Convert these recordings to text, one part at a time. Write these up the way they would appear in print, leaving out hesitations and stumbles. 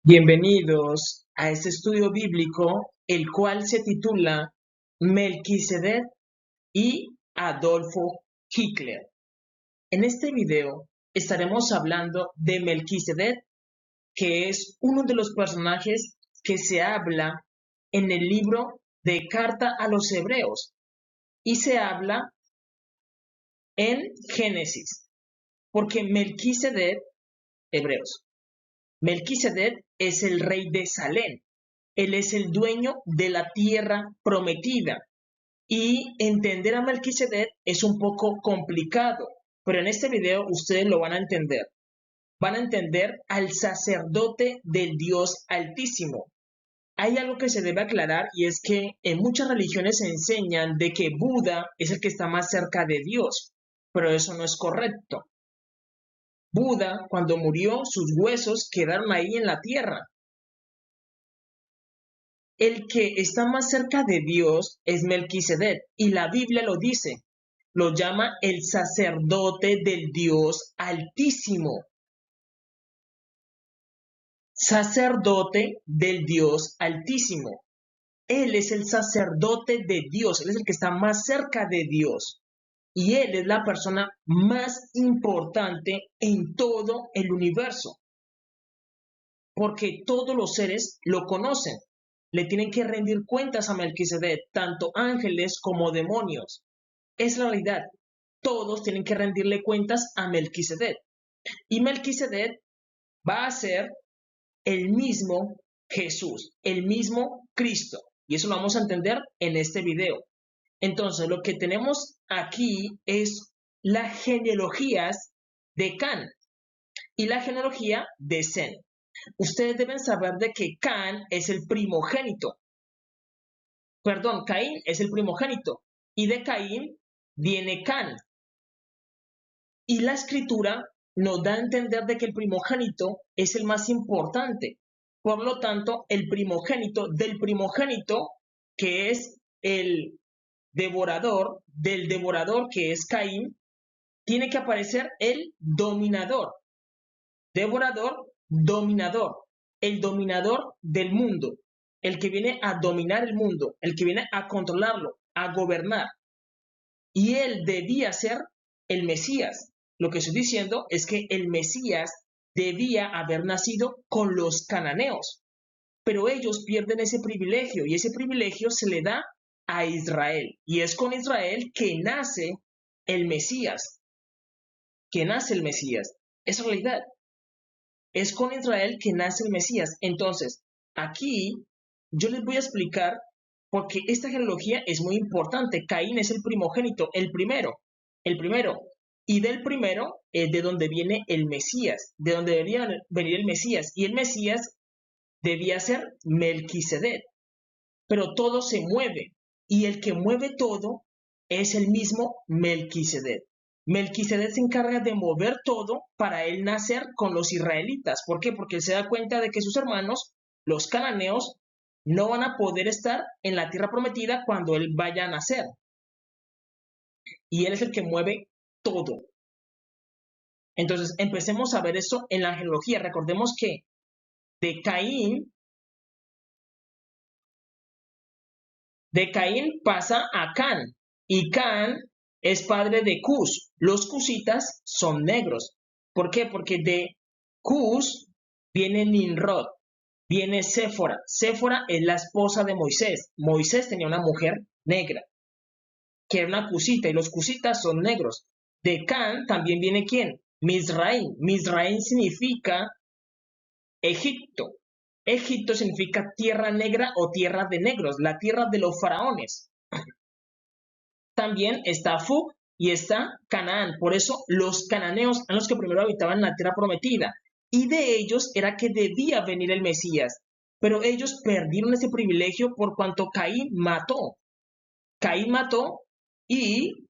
Bienvenidos a este estudio bíblico, el cual se titula Melquisedec y Adolfo Hitler. En este video estaremos hablando de Melquisedec, que es uno de los personajes que se habla en el libro de Carta a los Hebreos y se habla en Génesis, porque Melquisedec es el rey de Salem. Él es el dueño de la tierra prometida. Y entender a Melquisedec es un poco complicado, pero en este video ustedes lo van a entender. Van a entender al sacerdote del Dios Altísimo. Hay algo que se debe aclarar y es que en muchas religiones se enseñan de que Buda es el que está más cerca de Dios, pero eso no es correcto. Buda, cuando murió, sus huesos quedaron ahí en la tierra. El que está más cerca de Dios es Melquisedec, y la Biblia lo dice, lo llama el sacerdote del Dios Altísimo. Sacerdote del Dios Altísimo. Él es el sacerdote de Dios, él es el que está más cerca de Dios. Y él es la persona más importante en todo el universo. Porque todos los seres lo conocen. Le tienen que rendir cuentas a Melquisedec, tanto ángeles como demonios. Es la realidad. Todos tienen que rendirle cuentas a Melquisedec. Y Melquisedec va a ser el mismo Jesús, el mismo Cristo. Y eso lo vamos a entender en este video. Entonces, lo que tenemos aquí es las genealogías de Can y la genealogía de Zen. Ustedes deben saber de que Caín es el primogénito. Caín es el primogénito. Y de Caín viene Can. Y la escritura nos da a entender de que el primogénito es el más importante. Por lo tanto, el primogénito del primogénito, que es el devorador, del devorador que es Caín, tiene que aparecer el dominador. Devorador, dominador. El dominador del mundo. El que viene a dominar el mundo. El que viene a controlarlo, a gobernar. Y él debía ser el Mesías. Lo que estoy diciendo es que el Mesías debía haber nacido con los cananeos. Pero ellos pierden ese privilegio y ese privilegio se le da a Israel. Y es con Israel que nace el Mesías. Que nace el Mesías. Es realidad. Es con Israel que nace el Mesías. Entonces, aquí yo les voy a explicar porque esta genealogía es muy importante. Caín es el primogénito, el primero. Y del primero es de donde viene el Mesías, de donde debería venir el Mesías. Y el Mesías debía ser Melquisedec. Pero todo se mueve. Y el que mueve todo es el mismo Melquisedec. Melquisedec se encarga de mover todo para él nacer con los israelitas. ¿Por qué? Porque él se da cuenta de que sus hermanos, los cananeos, no van a poder estar en la tierra prometida cuando él vaya a nacer. Y él es el que mueve todo. Entonces, empecemos a ver esto en la genealogía. Recordemos que de Caín pasa a Can. Y Can es padre de Cus. Los cusitas son negros. ¿Por qué? Porque de Cus viene Nimrod, viene Séfora. Séfora es la esposa de Moisés. Moisés tenía una mujer negra, que era una cusita, y los cusitas son negros. De Can también viene ¿quién? Mizraim. Mizraim significa Egipto. Egipto significa tierra negra o tierra de negros, la tierra de los faraones. También está Fug y está Canaán. Por eso los cananeos eran los que primero habitaban la tierra prometida. Y de ellos era que debía venir el Mesías. Pero ellos perdieron ese privilegio por cuanto Caín mató. Caín mató y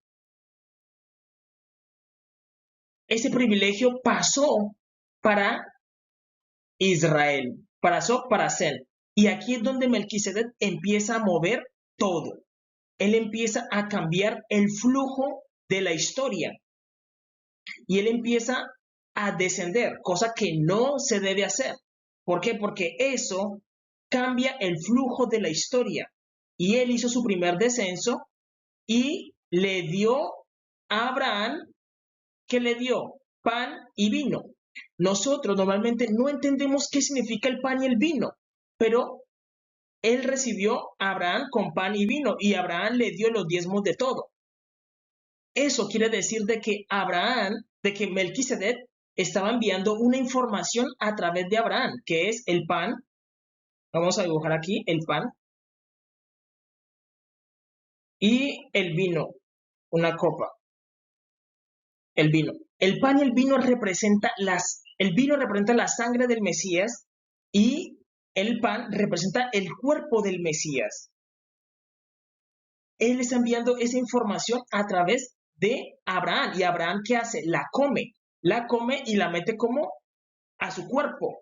ese privilegio pasó para Israel, pasó para Zen. Y aquí es donde Melquisedec empieza a mover todo. Él empieza a cambiar el flujo de la historia. Y él empieza a descender, cosa que no se debe hacer. ¿Por qué? Porque eso cambia el flujo de la historia. Y él hizo su primer descenso y le dio a Abraham, ¿qué le dio? Pan y vino. Nosotros normalmente no entendemos qué significa el pan y el vino, pero él recibió a Abraham con pan y vino y Abraham le dio los diezmos de todo. Eso quiere decir de que Abraham, de que Melquisedec estaba enviando una información a través de Abraham, que es el pan. Vamos a dibujar aquí el pan y el vino, una copa, el vino. El pan y el vino el vino representa la sangre del Mesías y el pan representa el cuerpo del Mesías. Él está enviando esa información a través de Abraham. ¿Y Abraham qué hace? La come y la mete como a su cuerpo,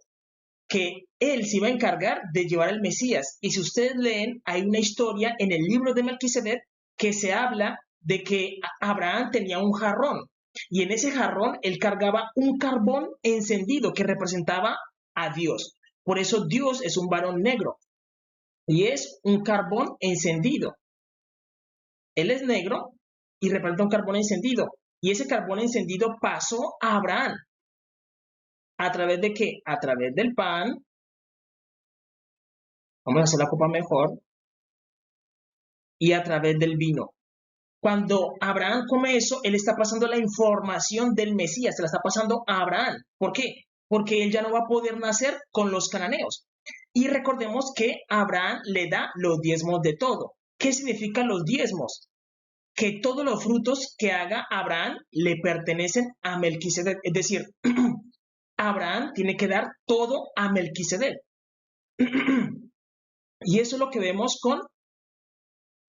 que él se iba a encargar de llevar al Mesías. Y si ustedes leen, hay una historia en el libro de Melquisedec que se habla de que Abraham tenía un jarrón y en ese jarrón él cargaba un carbón encendido que representaba a Dios. Por eso Dios es un varón negro y es un carbón encendido. Él es negro y representa un carbón encendido. Y ese carbón encendido pasó a Abraham. ¿A través de qué? A través del pan. Vamos a hacer la copa mejor. Y a través del vino. Cuando Abraham come eso, él está pasando la información del Mesías, se la está pasando a Abraham. ¿Por qué? Porque él ya no va a poder nacer con los cananeos. Y recordemos que Abraham le da los diezmos de todo. ¿Qué significan los diezmos? Que todos los frutos que haga Abraham le pertenecen a Melquisedec. Es decir, Abraham tiene que dar todo a Melquisedec. Y eso es lo que vemos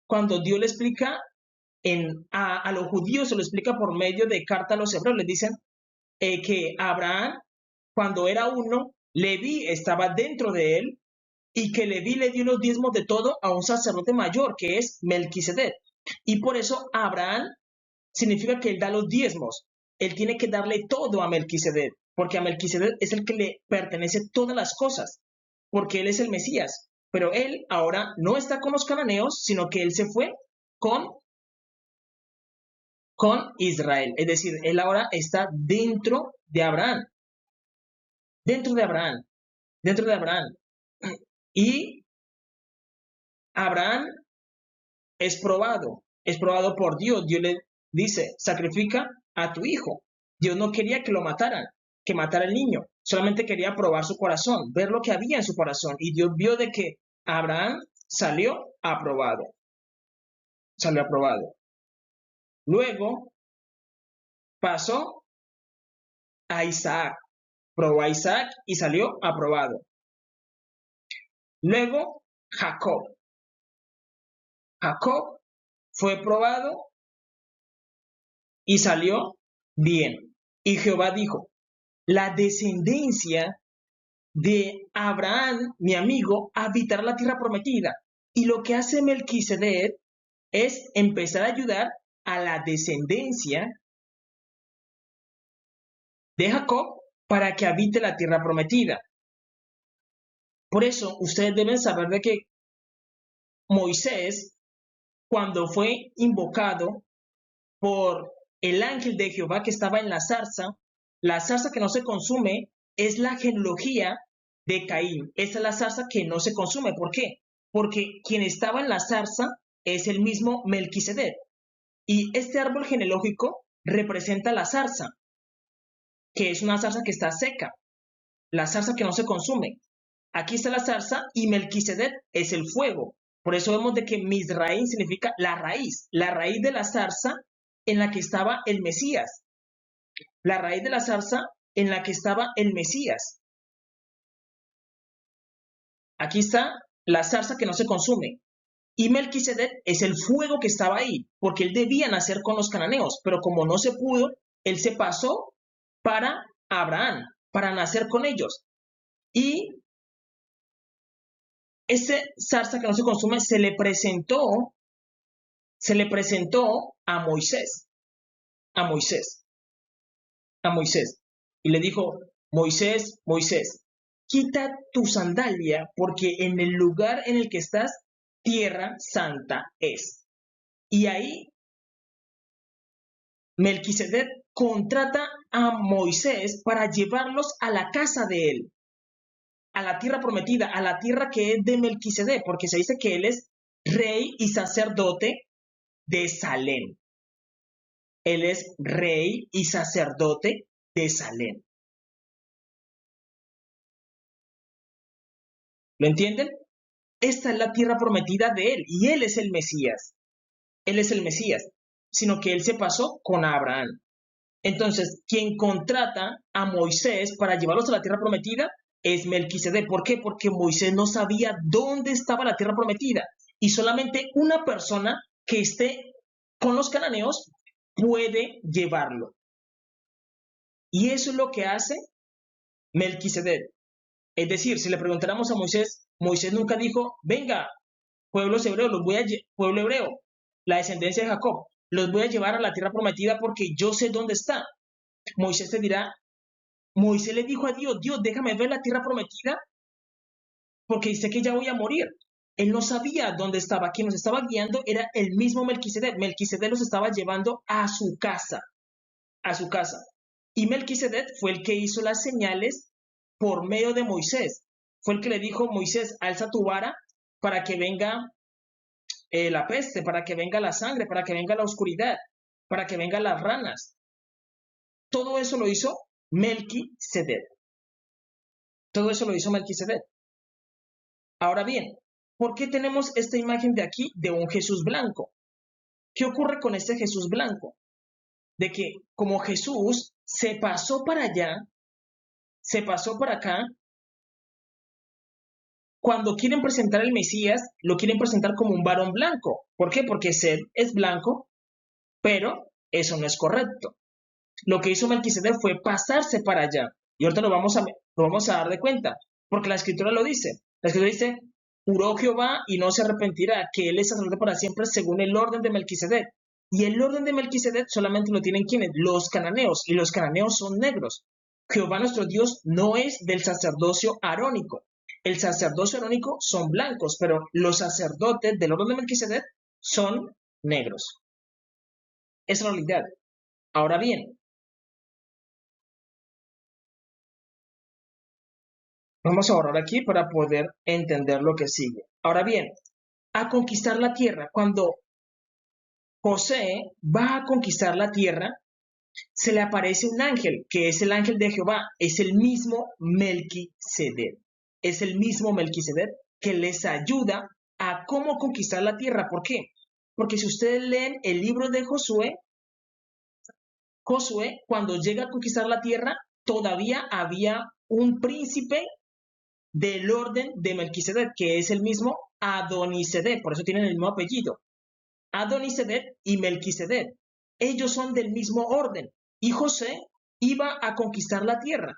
cuando Dios le explica a los judíos, se lo explica por medio de carta a los hebreos. Les dicen que Abraham, cuando era uno, Leví estaba dentro de él y que Leví le dio los diezmos de todo a un sacerdote mayor, que es Melquisedec. Y por eso Abraham significa que él da los diezmos. Él tiene que darle todo a Melquisedec, porque a Melquisedec es el que le pertenece todas las cosas, porque él es el Mesías. Pero él ahora no está con los cananeos, sino que él se fue con Israel. Es decir, él ahora está dentro de Abraham, dentro de Abraham, dentro de Abraham. Y Abraham es probado por Dios. Dios le dice, sacrifica a tu hijo. Dios no quería que lo mataran, que matara al niño. Solamente quería probar su corazón, ver lo que había en su corazón. Y Dios vio de que Abraham salió aprobado. Salió aprobado. Luego pasó a Isaac. Probó a Isaac y salió aprobado. Luego Jacob. Jacob fue probado y salió bien. Y Jehová dijo, la descendencia de Abraham, mi amigo, habitará la tierra prometida. Y lo que hace Melquisedec es empezar a ayudar a la descendencia de Jacob para que habite la tierra prometida. Por eso, ustedes deben saber de que Moisés, cuando fue invocado por el ángel de Jehová que estaba en la zarza que no se consume es la genealogía de Caín. Esa es la zarza que no se consume. ¿Por qué? Porque quien estaba en la zarza es el mismo Melquisedec. Y este árbol genealógico representa la zarza, que es una zarza que está seca, la zarza que no se consume. Aquí está la zarza y Melquisedec es el fuego. Por eso vemos de que Mizraim significa la raíz de la zarza en la que estaba el Mesías. La raíz de la zarza en la que estaba el Mesías. Aquí está la zarza que no se consume. Y Melquisedec es el fuego que estaba ahí, porque él debía nacer con los cananeos, pero como no se pudo, él se pasó para Abraham, para nacer con ellos. Y ese zarza que no se consume se le presentó a Moisés, Y le dijo, Moisés, quita tu sandalia, porque en el lugar en el que estás, tierra santa es. Y ahí Melquisedec contrata a Moisés para llevarlos a la casa de él, a la tierra prometida, a la tierra que es de Melquisedec, porque se dice que él es rey y sacerdote de Salem. Él es rey y sacerdote de Salem. ¿Lo entienden? Esta es la tierra prometida de él y él es el Mesías. Él es el Mesías, sino que él se pasó con Abraham. Entonces, quien contrata a Moisés para llevarlos a la tierra prometida es Melquisedec. ¿Por qué? Porque Moisés no sabía dónde estaba la tierra prometida y solamente una persona que esté con los cananeos puede llevarlo. Y eso es lo que hace Melquisedec. Es decir, si le preguntáramos a Moisés, Moisés nunca dijo, venga, pueblos hebreos, pueblo hebreo, la descendencia de Jacob, los voy a llevar a la tierra prometida porque yo sé dónde está. Moisés te dirá, Moisés le dijo a Dios, Dios, déjame ver la tierra prometida porque sé que ya voy a morir. Él no sabía dónde estaba. Quien nos estaba guiando era el mismo Melquisedec. Melquisedec los estaba llevando a su casa, a su casa. Y Melquisedec fue el que hizo las señales por medio de Moisés. Fue el que le dijo, Moisés, alza tu vara para que venga la peste, para que venga la sangre, para que venga la oscuridad, para que vengan las ranas. Todo eso lo hizo Melquisedec. Todo eso lo hizo Melquisedec. Ahora bien, ¿por qué tenemos esta imagen de aquí de un Jesús blanco? ¿Qué ocurre con este Jesús blanco? De que como Jesús se pasó para allá, se pasó para acá, cuando quieren presentar al Mesías, lo quieren presentar como un varón blanco. ¿Por qué? Porque Sed es blanco, pero eso no es correcto. Lo que hizo Melquisedec fue pasarse para allá. Y ahorita lo vamos a dar de cuenta, porque la Escritura lo dice. La Escritura dice, juró Jehová y no se arrepentirá, que él es sacerdote para siempre según el orden de Melquisedec. Y el orden de Melquisedec solamente lo tienen quienes, los cananeos, y los cananeos son negros. Jehová nuestro Dios no es del sacerdocio arónico. El sacerdocio arónico son blancos, pero los sacerdotes del orden de Melquisedec son negros. Es la realidad. Ahora bien, vamos a ahorrar aquí para poder entender lo que sigue. Ahora bien, a conquistar la tierra. Cuando José va a conquistar la tierra, se le aparece un ángel, que es el ángel de Jehová, es el mismo Melquisedec. Es el mismo Melquisedec que les ayuda a cómo conquistar la tierra. ¿Por qué? Porque si ustedes leen el libro de Josué, Josué, cuando llega a conquistar la tierra, todavía había un príncipe del orden de Melquisedec, que es el mismo Adonisedec, por eso tienen el mismo apellido. Adonisedec y Melquisedec. Ellos son del mismo orden. Y José iba a conquistar la tierra.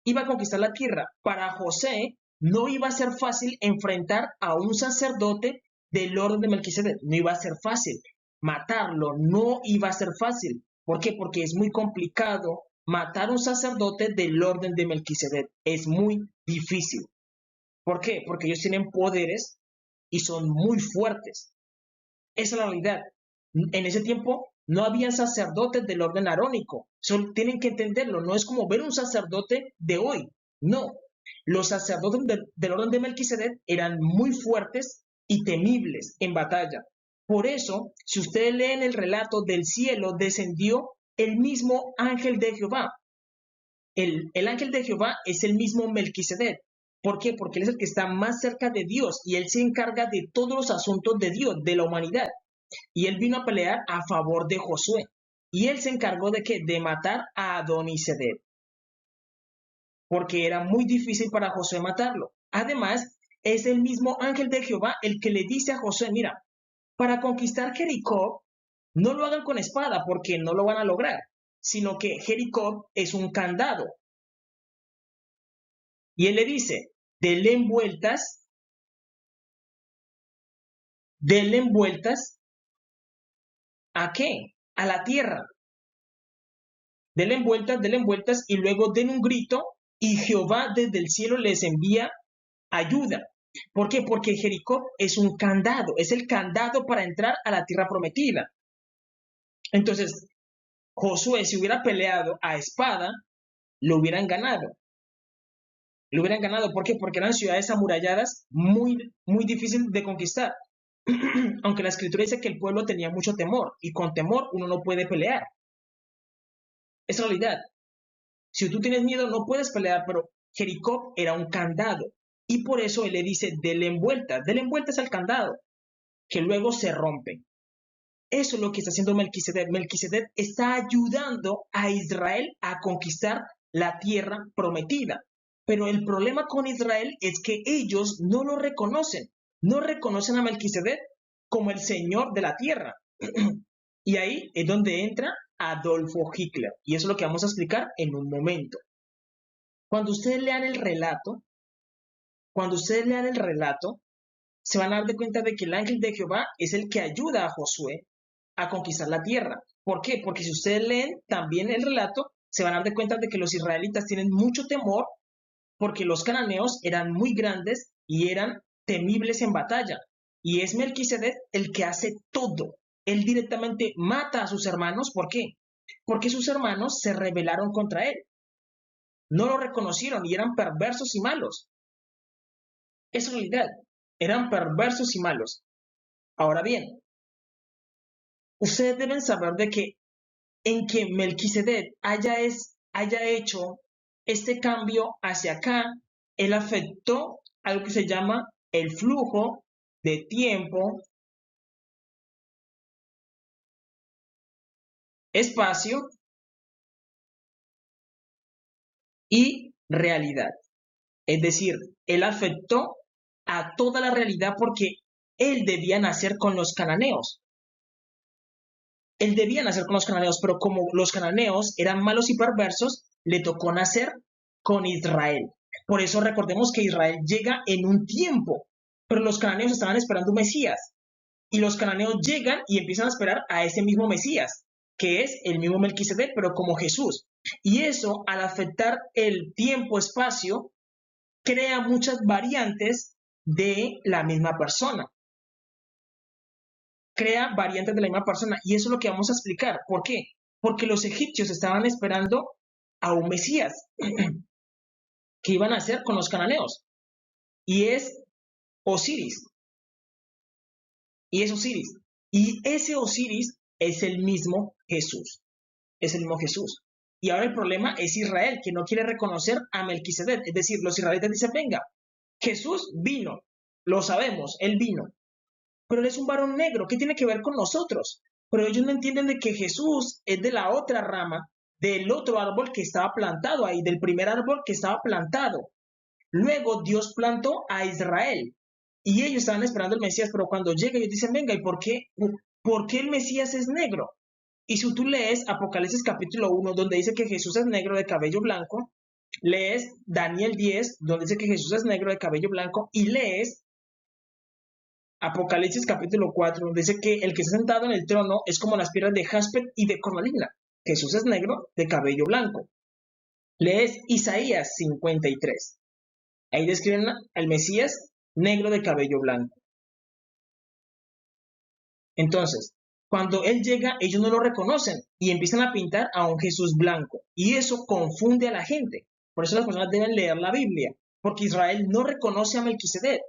Iba a conquistar la tierra. Para José no iba a ser fácil enfrentar a un sacerdote del orden de Melquisedec. No iba a ser fácil. Matarlo no iba a ser fácil. ¿Por qué? Porque es muy complicado matar a un sacerdote del orden de Melquisedec. Es muy difícil. ¿Por qué? Porque ellos tienen poderes y son muy fuertes. Esa es la realidad. En ese tiempo no había sacerdotes del orden arónico. Tienen que entenderlo. No es como ver un sacerdote de hoy. No. Los sacerdotes del orden de Melquisedec eran muy fuertes y temibles en batalla. Por eso, si ustedes leen el relato, del cielo descendió el mismo ángel de Jehová. El ángel de Jehová es el mismo Melquisedec. ¿Por qué? Porque él es el que está más cerca de Dios y él se encarga de todos los asuntos de Dios, de la humanidad. Y él vino a pelear a favor de Josué. Y él se encargó de qué? De matar a Adonisedec. Porque era muy difícil para Josué matarlo. Además, es el mismo ángel de Jehová el que le dice a Josué, mira, para conquistar Jericó, no lo hagan con espada porque no lo van a lograr, sino que Jericó es un candado. Y él le dice, denle vueltas, ¿a qué? A la tierra. Denle vueltas y luego den un grito y Jehová desde el cielo les envía ayuda. ¿Por qué? Porque Jericó es un candado, es el candado para entrar a la tierra prometida. Entonces, Josué, si hubiera peleado a espada, lo hubieran ganado. Lo hubieran ganado, ¿por qué? Porque eran ciudades amuralladas muy, muy difíciles de conquistar. Aunque la escritura dice que el pueblo tenía mucho temor, y con temor uno no puede pelear. Es realidad. Si tú tienes miedo, no puedes pelear, pero Jericó era un candado. Y por eso él le dice, denle envueltas al candado, que luego se rompe. Eso es lo que está haciendo Melquisedec. Melquisedec está ayudando a Israel a conquistar la tierra prometida. Pero el problema con Israel es que ellos no lo reconocen. No reconocen a Melquisedec como el Señor de la tierra. Y ahí es donde entra Adolfo Hitler. Y eso es lo que vamos a explicar en un momento. Cuando ustedes lean el relato, se van a dar de cuenta de que el ángel de Jehová es el que ayuda a Josué a conquistar la tierra. ¿Por qué? Porque si ustedes leen también el relato, se van a dar de cuenta de que los israelitas tienen mucho temor porque los cananeos eran muy grandes y eran temibles en batalla. Y es Melquisedec el que hace todo. Él directamente mata a sus hermanos. ¿Por qué? Porque sus hermanos se rebelaron contra él. No lo reconocieron y eran perversos y malos. Es realidad. Eran perversos y malos. Ahora bien, ustedes deben saber de que en que Melquisedec haya hecho este cambio hacia acá, él afectó algo que se llama el flujo de tiempo, espacio y realidad. Es decir, él afectó a toda la realidad porque él debía nacer con los cananeos. Él debía nacer con los cananeos, pero como los cananeos eran malos y perversos, le tocó nacer con Israel. Por eso recordemos que Israel llega en un tiempo, pero los cananeos estaban esperando un Mesías. Y los cananeos llegan y empiezan a esperar a ese mismo Mesías, que es el mismo Melquisedec, pero como Jesús. Y eso, al afectar el tiempo-espacio, crea muchas variantes de la misma persona. Crea variantes de la misma persona. Y eso es lo que vamos a explicar. ¿Por qué? Porque los egipcios estaban esperando a un Mesías que iban a hacer con los cananeos. Y es Osiris. Y ese Osiris es el mismo Jesús. Es el mismo Jesús. Y ahora el problema es Israel, que no quiere reconocer a Melquisedec. Es decir, los israelitas dicen, venga, Jesús vino. Lo sabemos, él vino. Pero él es un varón negro. ¿Qué tiene que ver con nosotros? Pero ellos no entienden de que Jesús es de la otra rama, del otro árbol que estaba plantado ahí, del primer árbol que estaba plantado. Luego Dios plantó a Israel. Y ellos estaban esperando el Mesías, pero cuando llega ellos dicen, venga, ¿y por qué el Mesías es negro? Y si tú lees Apocalipsis capítulo 1, donde dice que Jesús es negro de cabello blanco, lees Daniel 10, donde dice que Jesús es negro de cabello blanco, y lees Apocalipsis capítulo 4, donde dice que el que está sentado en el trono es como las piedras de jaspe y de cornalina. Jesús es negro de cabello blanco. Lees Isaías 53. Ahí describen al Mesías negro de cabello blanco. Entonces, cuando él llega, ellos no lo reconocen y empiezan a pintar a un Jesús blanco. Y eso confunde a la gente. Por eso las personas deben leer la Biblia, porque Israel no reconoce a Melquisedec.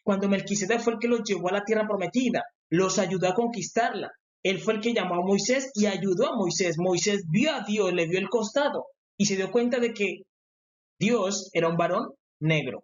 Cuando Melquisedec fue el que los llevó a la tierra prometida, los ayudó a conquistarla. Él fue el que llamó a Moisés y ayudó a Moisés. Moisés vio a Dios, le vio el costado y se dio cuenta de que Dios era un varón negro.